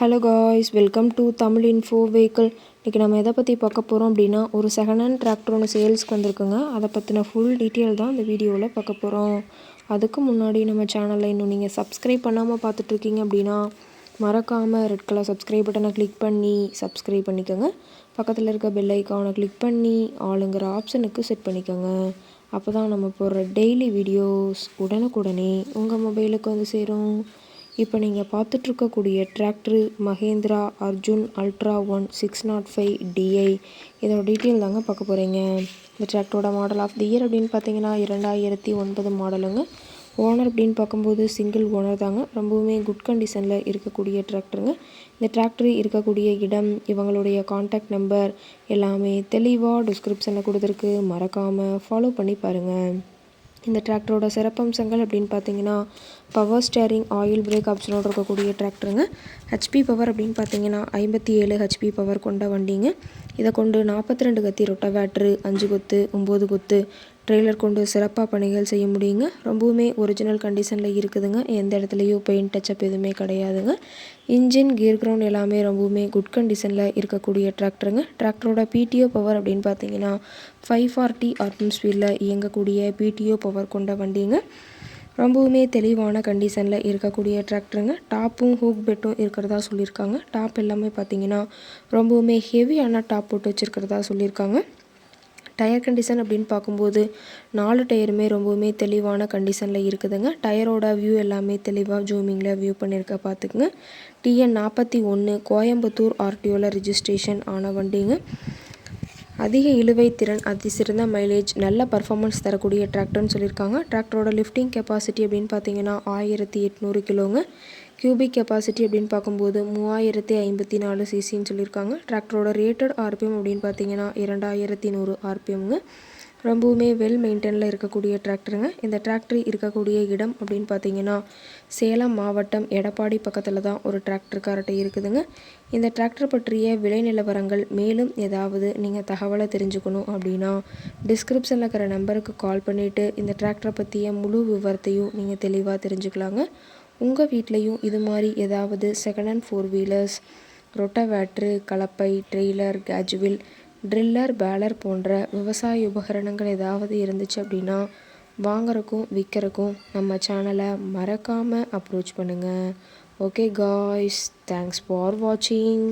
Hello guys, welcome to Tamil info vehicle. இன்றைக்கி நம்ம எதை பற்றி பார்க்க போகிறோம் அப்படின்னா, ஒரு செகண்ட் ஹேண்ட் டிராக்டர் ஒன்று சேல்ஸ்க்கு வந்திருக்குங்க. அதை பற்றின ஃபுல் டீட்டெயில் தான் இந்த வீடியோவில் பார்க்க போகிறோம். அதுக்கு முன்னாடி நம்ம சேனலில் இன்னும் நீங்கள் சப்ஸ்கிரைப் பண்ணாமல் பார்த்துட்ருக்கீங்க அப்படின்னா மறக்காமல் ரெட் கலர் சப்ஸ்கிரைப் பட்டனை கிளிக் பண்ணி சப்ஸ்கிரைப் பண்ணிக்கோங்க. பக்கத்தில் இருக்க பெல் ஐக்கானை கிளிக் பண்ணி ஆளுங்கிற ஆப்ஷனுக்கு செட் பண்ணிக்கோங்க. அப்போ தான் நம்ம போடுற டெய்லி வீடியோஸ் உடனுக்குடனே உங்கள் மொபைலுக்கு வந்து சேரும். இப்போ நீங்கள் பார்த்துட்ருக்கக்கூடிய tractor Mahindra Arjun ultra 605 DI. இதோட டீட்டெயில் தாங்க பார்க்க போகிறீங்க. இந்த டிராக்டரோட மாடல் ஆஃப் தி இயர் அப்படின்னு பார்த்தீங்கன்னா 2009 மாடலுங்க. ஓனர் அப்படின்னு பார்க்கும்போது சிங்கிள் ஓனர் தாங்க. ரொம்பவுமே குட் கண்டிஷனில் இருக்கக்கூடிய டிராக்டருங்க. இந்த டிராக்டர் இருக்கக்கூடிய இடம், இவங்களுடைய கான்டாக்ட் நம்பர் எல்லாமே தெளிவாக டிஸ்கிரிப்ஷனில் கொடுத்துருக்கு. மறக்காமல் ஃபாலோ பண்ணி பாருங்கள். இந்த டிராக்டரோட சிறப்பம்சங்கள் அப்படின்னு பார்த்தீங்கன்னா, பவர் ஸ்டேரிங் ஆயில் பிரேக் ஆப்ஷனோடு இருக்கக்கூடிய டிராக்டருங்க. ஹெச்பி பவர் அப்படின்னு பார்த்தீங்கன்னா 57 ஹெச்பி பவர் கொண்ட வண்டிங்க. இதை கொண்டு 42 கத்தி ரொட்டவேட்ரு, 5 கொத்து, 9 கொத்து ட்ரெய்லர் கொண்டு சிறப்பாக பணிகள் செய்ய முடியுங்க. ரொம்பவுமே ஒரிஜினல் கண்டிஷனில் இருக்குதுங்க. எந்த இடத்துலையும் பெயிண்ட் டச்சப் எதுவுமே கிடையாதுங்க. இன்ஜின், கியர் கிரவுண்ட் எல்லாமே ரொம்பவுமே குட் கண்டிஷனில் இருக்கக்கூடிய டிராக்டருங்க. டிராக்டரோட பிடிஓ பவர் அப்படின்னு பார்த்தீங்கன்னா 540 ஆர்பிஎம் ஸ்பீடில் இயங்கக்கூடிய பிடிஓ பவர் கொண்ட வண்டிங்க. ரொம்பவுமே தெளிவான கண்டிஷனில் இருக்கக்கூடிய டிராக்டருங்க. டாப்பும் ஹூக் பெட்டும் இருக்கிறதா சொல்லியிருக்காங்க. டாப் எல்லாமே பார்த்தீங்கன்னா ரொம்பவுமே ஹெவியான டாப் போட்டு வச்சுருக்கிறதா சொல்லியிருக்காங்க. டயர் கண்டிஷன் அப்படின்னு பார்க்கும்போது 4 டயருமே ரொம்பவுமே தெளிவான கண்டிஷனில் இருக்குதுங்க. டயரோட வியூ எல்லாமே தெளிவாக ஜூமிங்கில் வியூ பண்ணியிருக்க பார்த்துக்குங்க. TN 41 கோயம்புத்தூர் ஆர்டிஓவில் ரிஜிஸ்ட்ரேஷன் ஆன வண்டிங்க. அதிக இழுவை திறன், அதிசிறந்த மைலேஜ், நல்ல பர்ஃபார்மன்ஸ் தரக்கூடிய டிராக்டர்னு சொல்லியிருக்காங்க. டிராக்டரோட லிஃப்டிங் கெப்பாசிட்டி அப்படின்னு பார்த்தீங்கன்னா 1800 கிலோங்க. கியூபிக் கெப்பாசிட்டி அப்படின்னு பார்க்கும்போது 3054 சிசின்னு சொல்லியிருக்காங்க. டிராக்டரோட ரேட்டட் ஆர்பிஎம் அப்படின்னு பார்த்தீங்கன்னா 2100 ஆர்பிஎம்ங்க. ரொம்பவுமே வெல் மெயின்டெயினில் இருக்கக்கூடிய டிராக்டருங்க. இந்த டிராக்டர் இருக்கக்கூடிய இடம் அப்படின்னு பார்த்தீங்கன்னா சேலம் மாவட்டம் எடப்பாடி பக்கத்தில் தான் ஒரு டிராக்டர் கார்ட்டை இருக்குதுங்க. இந்த டிராக்டர் பற்றிய விலை நிலவரங்கள், மேலும் ஏதாவது நீங்கள் தகவலை தெரிஞ்சுக்கணும் அப்படின்னா டிஸ்கிரிப்ஷனில் இருக்கிற நம்பருக்கு கால் பண்ணிவிட்டு இந்த டிராக்டரை பற்றிய முழு விவரத்தையும் நீங்கள் தெளிவாக தெரிஞ்சுக்கலாங்க. உங்கள் வீட்லேயும் இது மாதிரி ஏதாவது செகண்ட் ஹேண்ட் 4 வீலர்ஸ், ரொட்டவேட்ரு, கலப்பை, ட்ரெய்லர், கேஜுவில், ட்ரில்லர், பேலர் போன்ற விவசாய உபகரணங்கள் ஏதாவது இருந்துச்சு அப்படின்னா வாங்குறக்கும் விற்கிறக்கும் நம்ம சேனலை மறக்காமல் அப்ரோச் பண்ணுங்கள். ஓகே காய்ஸ், தேங்க்ஸ் ஃபார் வாட்சிங்.